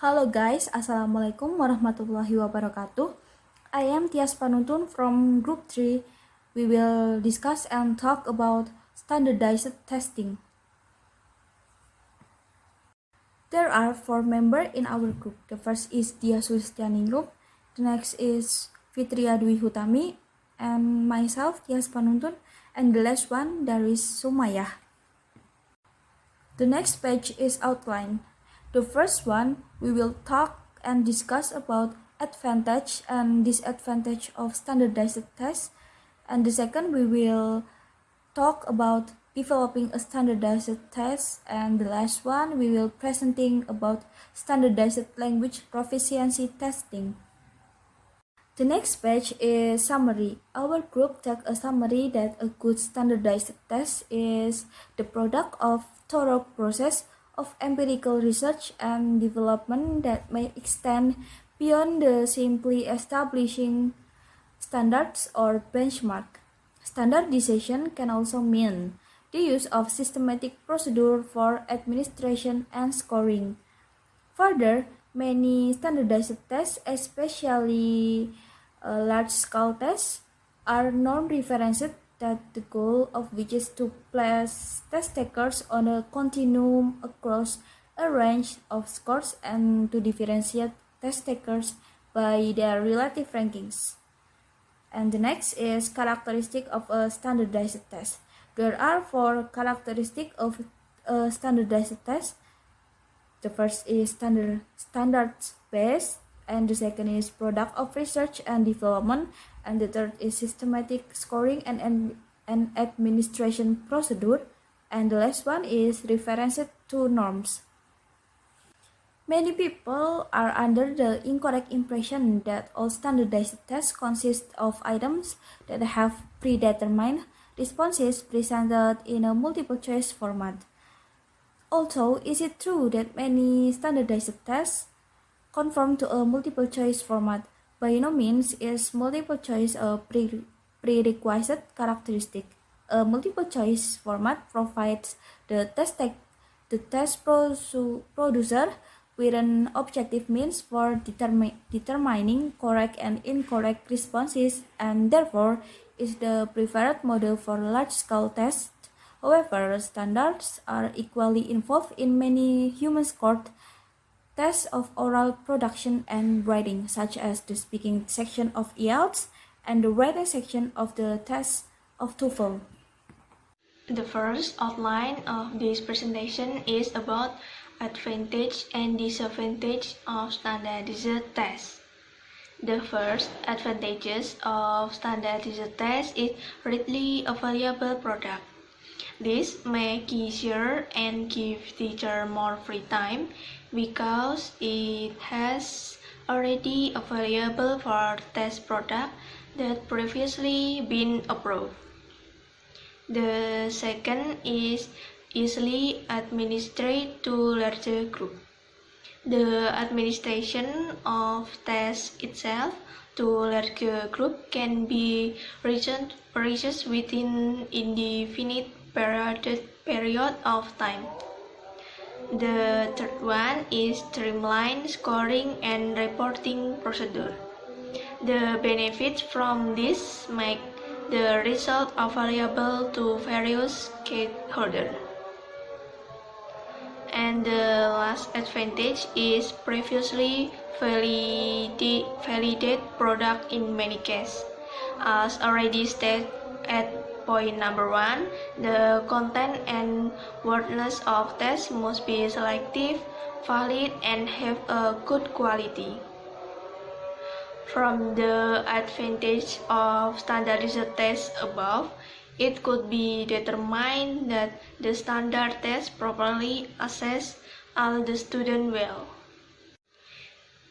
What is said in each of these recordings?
Halo guys, Assalamualaikum warahmatullahi wabarakatuh. I am Tyas Panuntun from Group 3. We will discuss and talk about standardized testing. There are 4 members in our group. The first is Diah Sulistianingrum, the next is Fitria Dwi Hutami, and myself, Tyas Panuntun, and the last one, there is Sumayyah. The next page is outline. The first one, we will talk and discuss about advantage and disadvantage of standardized tests. And the second, we will talk about developing a standardized test. And the last one, we will presenting about standardized language proficiency testing. The next page is summary. Our group takes a summary that a good standardized test is the product of thorough process of empirical research and development that may extend beyond the simply establishing standards or benchmark. Standardization can also mean the use of systematic procedure for administration and scoring. Further, many standardized tests, especially large-scale tests, are non-referenced that the goal of which is to place test takers on a continuum across a range of scores and to differentiate test takers by their relative rankings. And the next is characteristic of a standardized test. There are 4 characteristics of a standardized test. The first is standards-based, and the second is product of research and development, and the third is systematic scoring and administration procedure, and the last one is referenced to norms. Many people are under the incorrect impression that all standardized tests consist of items that have predetermined responses presented in a multiple choice format. Also, is it true that many standardized tests conform to a multiple choice format? By no means is multiple choice a prerequisite characteristic. A multiple choice format provides the test producer with an objective means for determining correct and incorrect responses, and therefore is the preferred model for large-scale tests. However, standards are equally involved in many human-scored tests of oral production and writing, such as the speaking section of IELTS and the writing section of the test of TOEFL. The first outline of this presentation is about advantage and disadvantage of standardized tests. The first advantages of standardized tests is readily available product. This makes easier and give teacher more free time because it has already available for test product that previously been approved. The second is easily administered to larger group. The administration of tests itself to larger group can be reached within indefinite period of time. The third one is streamlined scoring and reporting procedure. The benefits from this make the result available to various stakeholders. And the last advantage is previously validated product in many cases. As already stated at point number 1, the content and wordness of tests must be selective, valid, and have a good quality. From the advantage of standardized tests above, it could be determined that the standard test properly assess all the students well.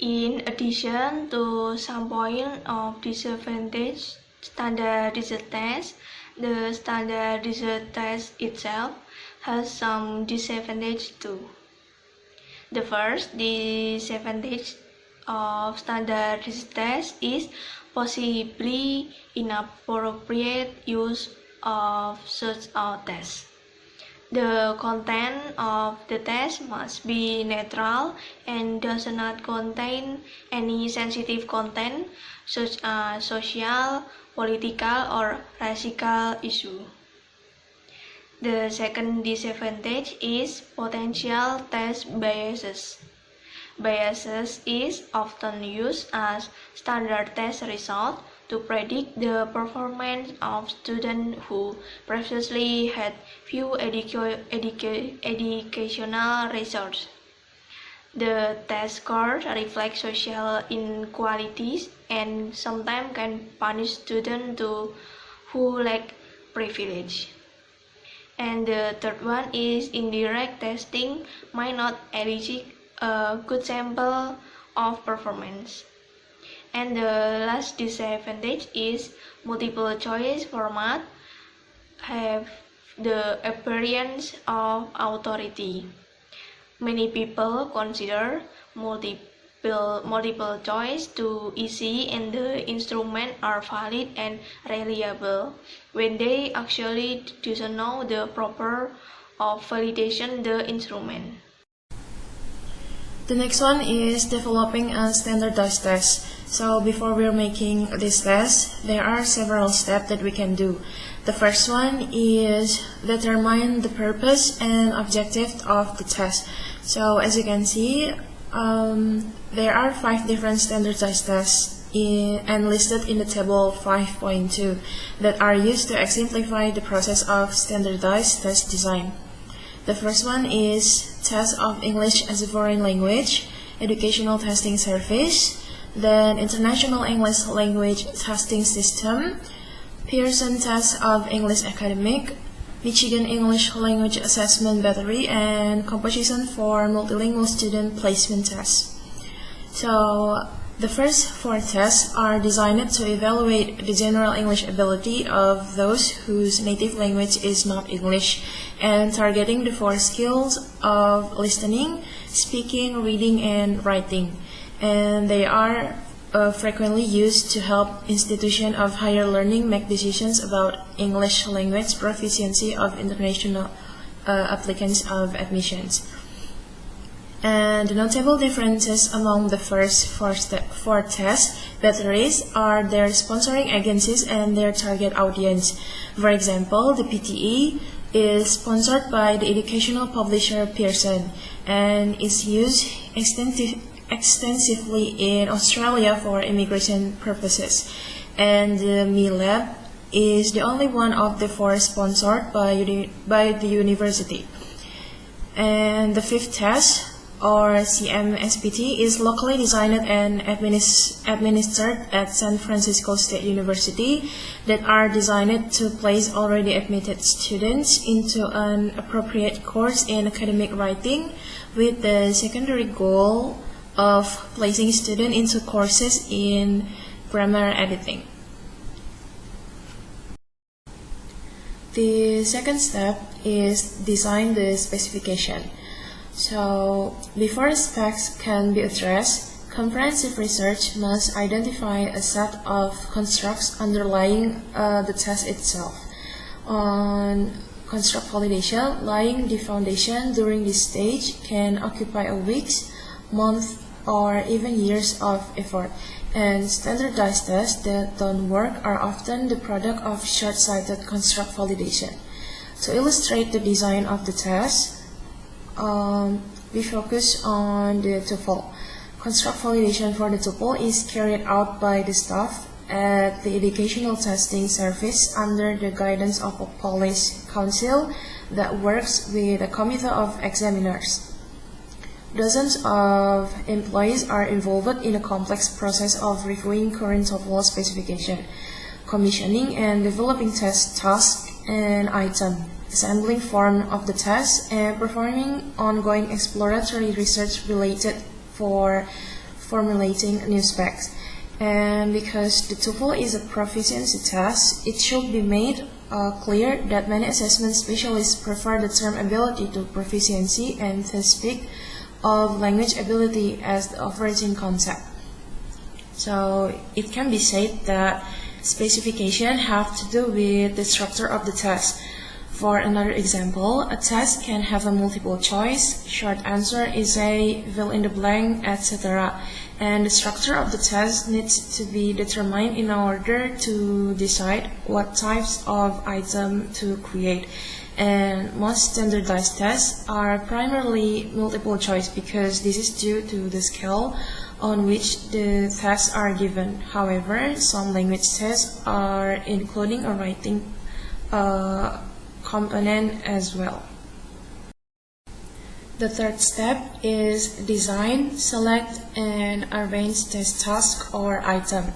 In addition to some point of disadvantage standardized tests, the standardized test itself has some disadvantage too. The first disadvantage of standardized tests is possibly inappropriate use of such a test. The content of the test must be neutral and does not contain any sensitive content such as social, political, or racial issue. The second disadvantage is potential test biases. Biases is often used as standard test result to predict the performance of students who previously had few educational results. The test scores reflect social inequalities and sometimes can punish students who lack privilege. And the third one is indirect testing might not elicit a good sample of performance. And the last disadvantage is multiple choice format have the appearance of authority. Many people consider multiple choice too easy and the instruments are valid and reliable when they actually do not know the proper of validation the instrument. The next one is developing a standardized test. So before we're making this test, there are several steps that we can do. The first one is determine the purpose and objective of the test. So as you can see, there are 5 different standardized tests and listed in the table 5.2 that are used to exemplify the process of standardized test design. The first one is Test of English as a Foreign Language, Educational Testing Service, then International English Language Testing System, Pearson Test of English Academic, Michigan English Language Assessment Battery, and Composition for Multilingual Student Placement Test. So the first 4 tests are designed to evaluate the general English ability of those whose native language is not English and targeting the 4 skills of listening, speaking, reading, and writing. And they are frequently used to help institutions of higher learning make decisions about English language proficiency of international applicants of admissions. And the notable differences among the first 4 test batteries are their sponsoring agencies and their target audience. For example, the PTE is sponsored by the educational publisher Pearson and is used extensively in Australia for immigration purposes. And the MILAB is the only one of the 4 sponsored by the university. And the 5th test, or CMSPT, is locally designed and administered at San Francisco State University that are designed to place already admitted students into an appropriate course in academic writing with the secondary goal of placing students into courses in grammar editing. The second step is design the specification. So, before specs can be addressed, comprehensive research must identify a set of constructs underlying the test itself. On construct validation, laying the foundation during this stage can occupy weeks, months, or even years of effort. And standardized tests that don't work are often the product of short-sighted construct validation. To illustrate the design of the test, we focus on the TOEFL. Construct validation for the TOEFL is carried out by the staff at the Educational Testing Service under the guidance of a police council that works with a committee of examiners. Dozens of employees are involved in a complex process of reviewing current TOEFL specification, commissioning and developing test tasks and items, assembling form of the test, and performing ongoing exploratory research related for formulating new specs. And because the TOEFL is a proficiency test, it should be made clear that many assessment specialists prefer the term ability to proficiency and to speak of language ability as the overarching concept. So it can be said that specification have to do with the structure of the test. For another example, a test can have a multiple choice, short answer, essay, fill in the blank, etc. And the structure of the test needs to be determined in order to decide what types of item to create. And most standardized tests are primarily multiple choice because this is due to the scale on which the tests are given. However, some language tests are including a writing component as well. The third step is design, select, and arrange test task or item.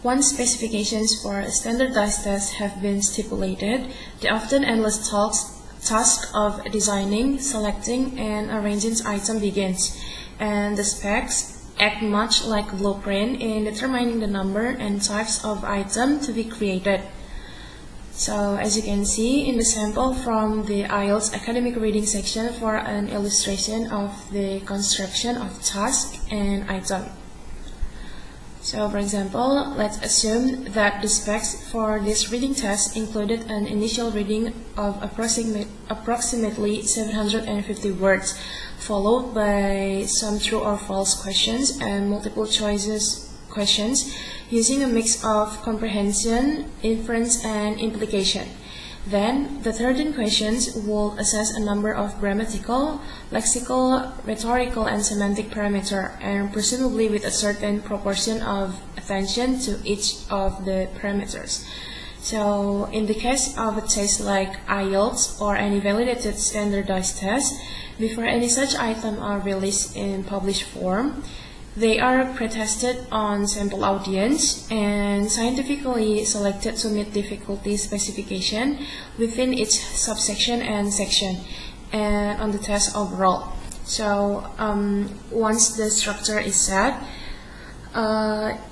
Once specifications for a standardized test have been stipulated, the often endless task of designing, selecting, and arranging item begins, and the specs act much like a blueprint in determining the number and types of item to be created. So as you can see in the sample from the IELTS academic reading section for an illustration of the construction of task and item. So for example, let's assume that the specs for this reading test included an initial reading of approximately 750 words, followed by some true or false questions and multiple choices questions using a mix of comprehension, inference, and implication. Then, the 13 questions will assess a number of grammatical, lexical, rhetorical, and semantic parameters, and presumably with a certain proportion of attention to each of the parameters. So, in the case of a test like IELTS or any validated standardized test, before any such item are released in published form, they are pre-tested on sample audience and scientifically selected to meet difficulty specification within each subsection and section, and on the test overall. So once the structure is set,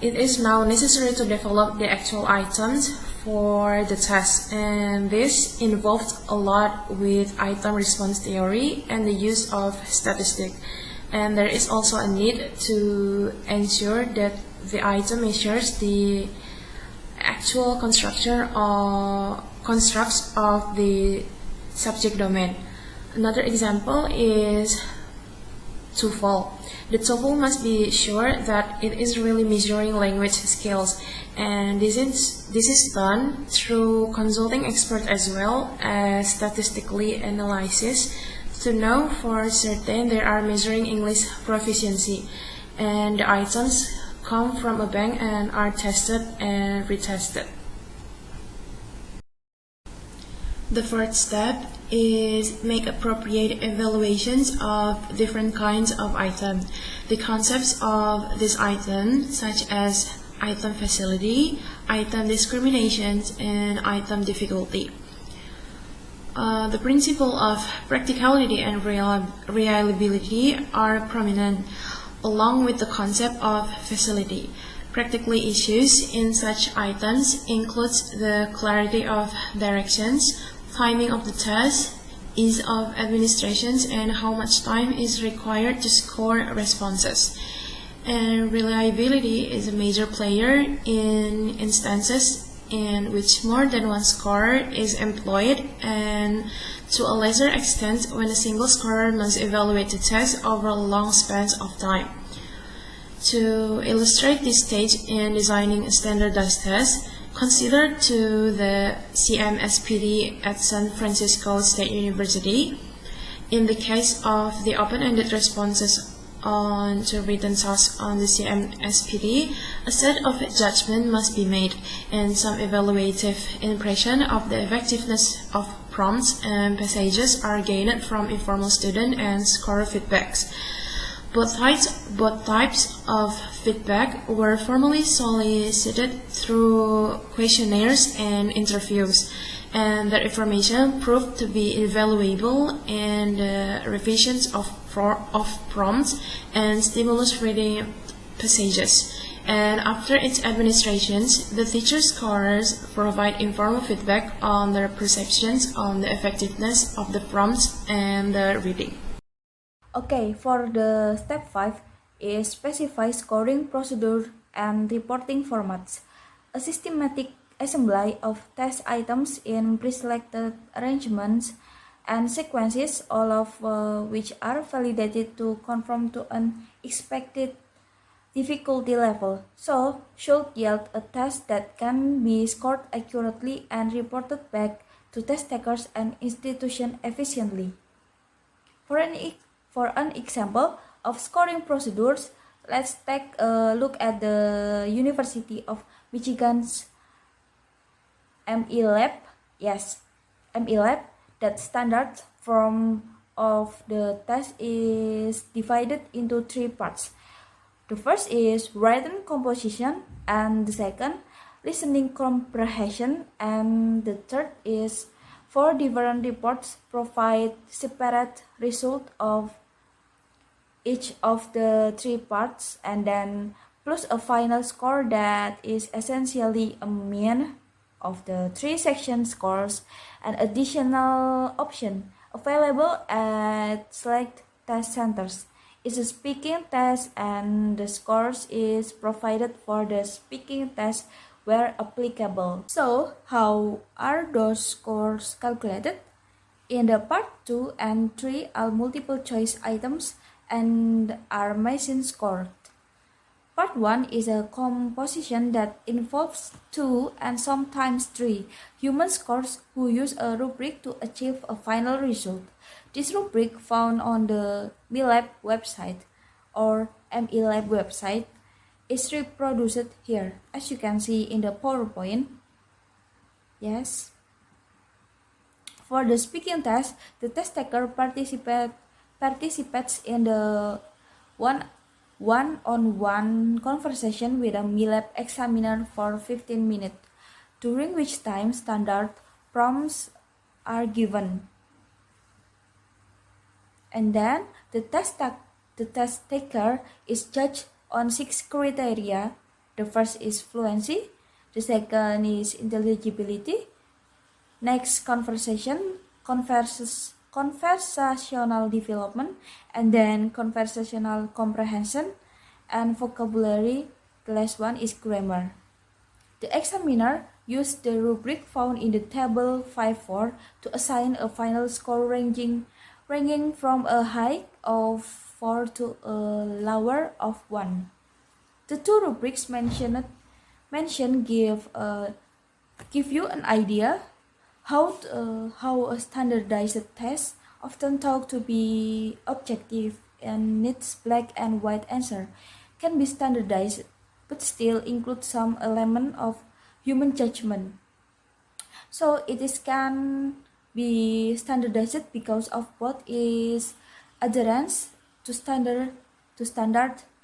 it is now necessary to develop the actual items for the test, and this involved a lot with item response theory and the use of statistics. And there is also a need to ensure that the item measures the actual construction or constructs of the subject domain. Another example is TOEFL. The TOEFL must be sure that it is really measuring language skills, and this is done through consulting experts as well as statistically analysis to know for certain they are measuring English proficiency, and the items come from a bank and are tested and retested. The fourth step is make appropriate evaluations of different kinds of items. The concepts of this item, such as item facility, item discriminations, and item difficulty. The principle of practicality and reliability are prominent, along with the concept of facility. Practical issues in such items includes the clarity of directions, timing of the test, ease of administrations, and how much time is required to score responses. And reliability is a major player in instances in which more than one scorer is employed, and to a lesser extent when a single scorer must evaluate the test over a long span of time. To illustrate this stage in designing a standardized test, consider to the CMSPD at San Francisco State University. In the case of the open-ended responses on to written tasks on the CMSPD, a set of judgment must be made, and some evaluative impression of the effectiveness of prompts and passages are gained from informal student and scorer feedbacks. Both types of feedback were formally solicited through questionnaires and interviews, and their information proved to be invaluable in the revisions of prompts and stimulus reading passages. And after its administrations, the teacher scorers provide informal feedback on their perceptions on the effectiveness of the prompts and the reading. Okay, for the step 5 is specify scoring procedure and reporting formats. A systematic assembly of test items in pre-selected arrangements and sequences, all of which are validated to conform to an expected difficulty level, so should yield a test that can be scored accurately and reported back to test takers and institution efficiently. For an example of scoring procedures, let's take a look at the University of Michigan's ME Lab. Yes, ME Lab. That standard form of the test is divided into three parts. The first is written composition, and the second, listening comprehension, and the third is 4 different reports provide separate result of each of the three parts, and then plus a final score that is essentially a mean of the three section scores. An additional option available at select test centers is a speaking test, and the scores is provided for the speaking test where applicable. So how are those scores calculated? In the part 2 and 3 are multiple choice items and are machine scored. Part 1 is a composition that involves 2 and sometimes 3 human scores who use a rubric to achieve a final result. This rubric found on the MeLab website or MeLab website is reproduced here, as you can see in the PowerPoint. Yes. For the speaking test, the test taker participates in the one-on-one conversation with a MeLab examiner for 15 minutes, during which time standard prompts are given. And then the test taker is judged on 6 criteria. The first is fluency, the second is intelligibility, next conversational development, and then conversational comprehension and vocabulary. The last one is grammar. The examiner used the rubric found in the table 5.4 to assign a final score ranging from a high of 4 to a lower of 1. The two rubrics mentioned give you an idea how a standardized test, often thought to be objective and needs black and white answer, can be standardized but still include some element of human judgment. So it can be standardized because of both its adherence to standard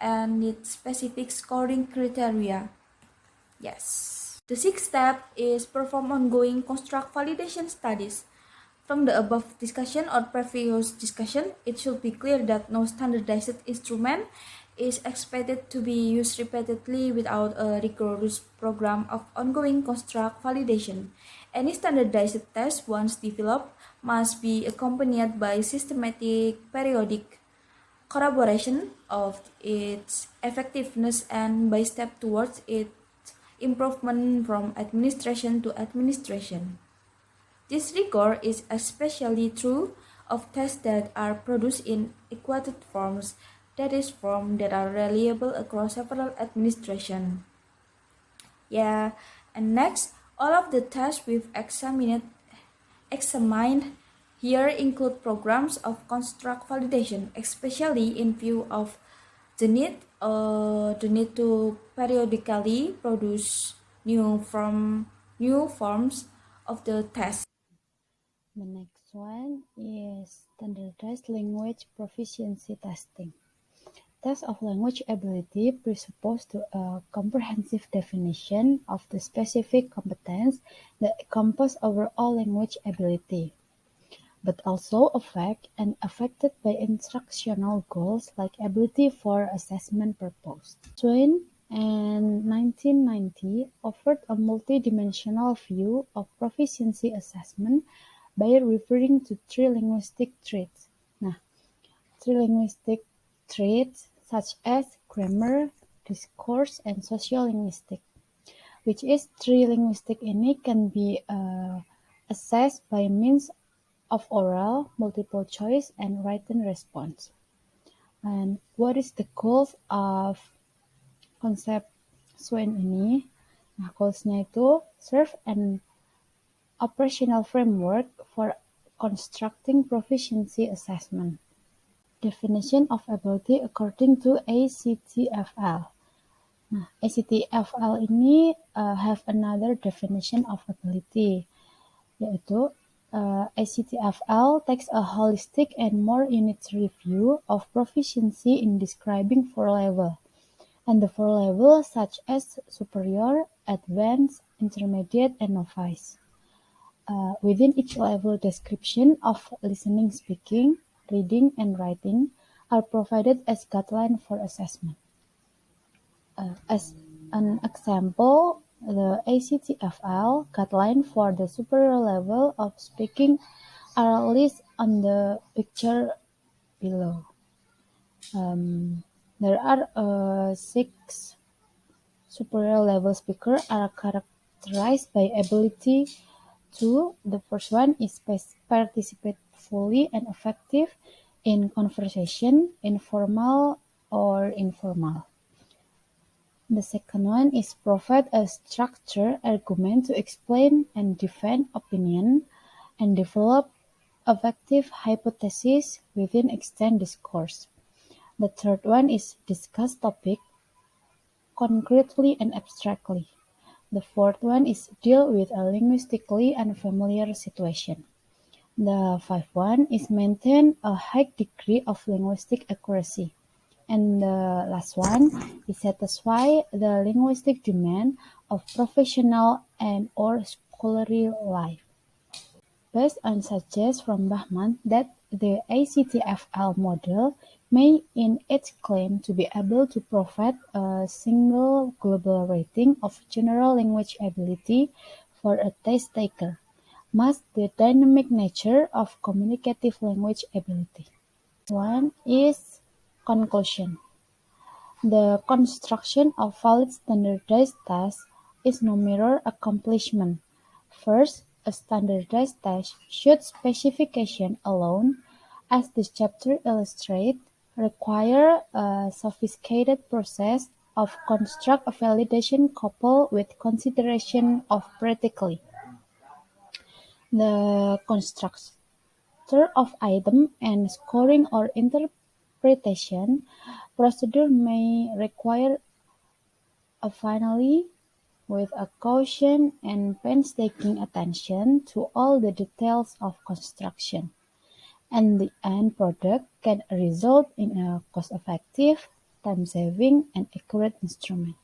and its specific scoring criteria. Yes. The sixth step is perform ongoing construct validation studies. From the above discussion or previous discussion, it should be clear that no standardized instrument is expected to be used repeatedly without a rigorous program of ongoing construct validation. Any standardized test, once developed, must be accompanied by systematic periodic corroboration of its effectiveness and by step towards its improvement from administration to administration. This rigor is especially true of tests that are produced in equated forms, that is, forms that are reliable across several administrations. Yeah, and next, all of the tests we've examined here include programs of construct validation, especially in view of the need to periodically produce new forms of the test. The next one is standardized language proficiency testing. Tests of language ability presuppose a comprehensive definition of the specific competence that encompass overall language ability, but also affected by instructional goals like ability for assessment purpose. Swain and 1990 offered a multidimensional view of proficiency assessment by referring to three linguistic traits. Three linguistic traits such as grammar, discourse, and sociolinguistic. which is three linguistic ini can be assessed by means of oral, multiple choice, and written response. And what is the goals of konsep SWIN ini? Nah, goals-nya itu serve an operational framework for constructing proficiency assessment. Definition of ability according to ACTFL. Nah, ACTFL ini have another definition of ability, yaitu ACTFL takes a holistic and more unitary view of proficiency in describing four levels, and the four levels such as superior, advanced, intermediate, and novice. Within each level, description of listening, speaking, reading, and writing are provided as guidelines for assessment. As an example, the ACTFL guideline for the superior level of speaking are listed on the picture below. There are 6 superior level speakers are characterized by ability to. The first one is participate fully and effective in conversation, informal or informal. The second one is provide a structured argument to explain and defend opinion and develop effective hypotheses within extended discourse. The third one is discuss topic concretely and abstractly. The fourth one is deal with a linguistically unfamiliar situation. The fifth one is maintain a high degree of linguistic accuracy. And the last one is satisfy the linguistic demand of professional and or scholarly life. Based on suggests from Bahman that the ACTFL model may in its claim to be able to provide a single global rating of general language ability for a test taker, mask the dynamic nature of communicative language ability. One is conclusion. The construction of valid standardized tests is no mere accomplishment. First, a standardized test should specification alone, as this chapter illustrates, require a sophisticated process of construct validation coupled with consideration of practically the constructor of item and scoring or interpretation procedure may require a finally with a caution and painstaking attention to all the details of construction, and the end product can result in a cost-effective, time-saving, and accurate instrument.